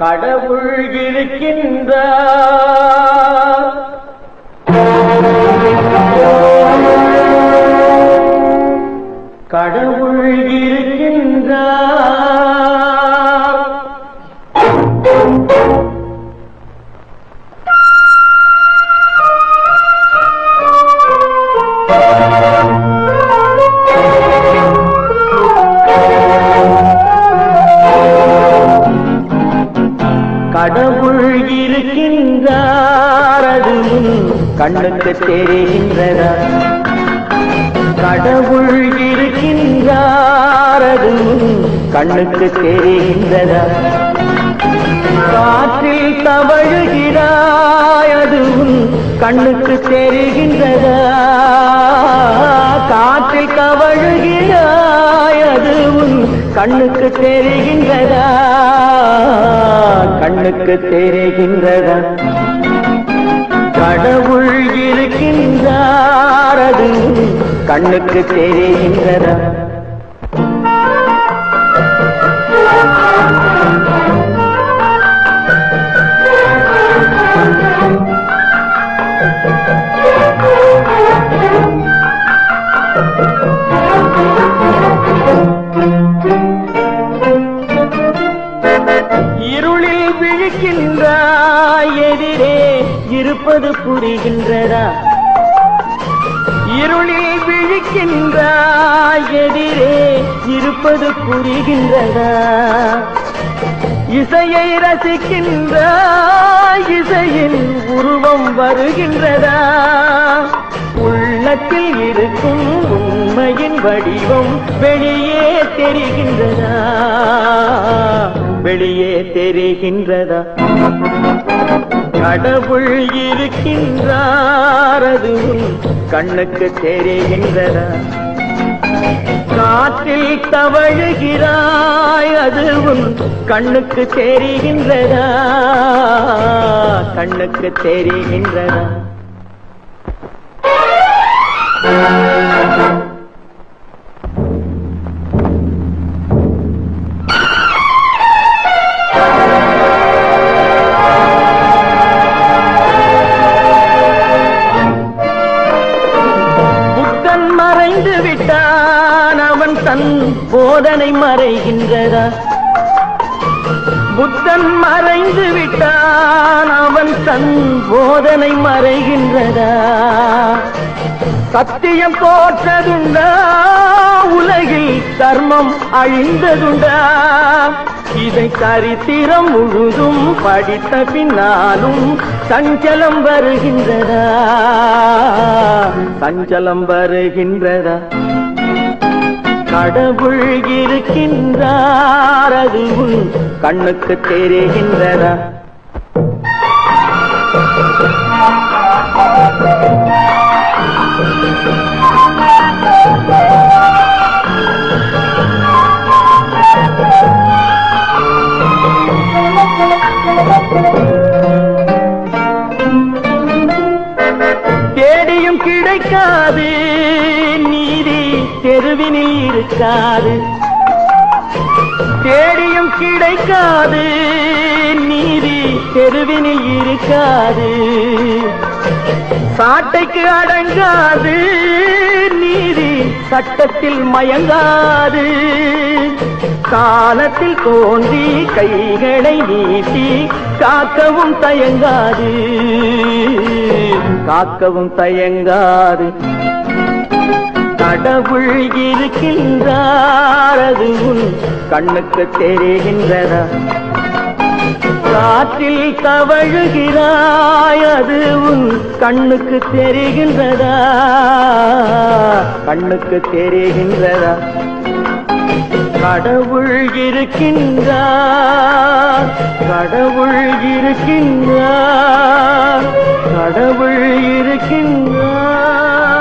கடவுள் இருக்கின்றார். கடவுள் இருக்கின்றார். கடவுள் இருக்கின்றார், அதுவும் கண்ணுக்கு தெரிகின்றதா? கடவுள் இருக்கின்றார், அதுவும் கண்ணுக்கு தெரிகின்றதா? காற்றில் தவழுகிறாய், அதுவும் கண்ணுக்கு தெரிகின்றதா? காற்றில் தவழுகிறாய், அதுவும் கண்ணுக்கு தெரிகின்றதா? கண்ணுக்கு தெரிகின்றதா? கடவுள் இருக்கின்றார், அது கண்ணுக்கு தெரிகின்றதா? இருளில் விழிக்கின்றாய், எதிரே இருப்பது புரிகின்றதா? இருளில் விழிக்கின்றாய், எதிரே இருப்பது புரிகின்றதா? இசையை ரசிக்கின்றாய், இசையின் உருவம் வருகின்றதா? உள்ளத்தில் இருக்கும் உண்மையின் வடிவம் வெளியே தெரிகின்றதா? வெளியே தெரிகின்றதா? கடவுள் இருக்கின்றார், அதுவும் கண்ணுக்கு தெரிகின்றதா? காற்றில் தவழுகிறாய், அதுவும் கண்ணுக்கு தெரிகின்றதா? கண்ணுக்கு தெரிகின்றதா? புத்தன் மறைந்து விட்டான், அவன் தன் போதனை மறைகின்றதா? புத்தன் மறைந்து விட்டான், அவன் தன் போதனை மறைகின்றதா? சத்தியம் தோற்றதுண்டா? உலகில் தர்மம் அழிந்ததுண்டா? இதை சரித்திரம் முழுதும் படித்த பின்னாலும் சஞ்சலம் வருகின்றதா? சஞ்சலம் வருகின்றதா? கடவுள் இருக்கின்றார், அதுவும் கண்ணுக்கு தெரிகின்றதா? தேடியும் கிடைக்காது நீதி, தெருவினில் இருக்காது. தேடியும் கிடைக்காது நீதி, தெருவினில் இருக்காது. சாட்டைக்கு அடங்காது நீதி, சட்டத்தில் மயங்காது. காலத்தில் தோன்றி கைகளை நீட்டி காக்கவும் தயங்காது. காக்கவும் தயங்காது. கடவுள் இருக்கின்றார், அதுவும் கண்ணுக்கு தெரிகின்றதா? காற்றில் தவழுகிறாய், அதுவும் கண்ணுக்கு தெரிகின்றதா? கண்ணுக்கு தெரிகின்றதா? கடவுள் இருக்கின்றார், கடவுள் இருக்கின்றார், கடவுள் இருக்கின்றார்.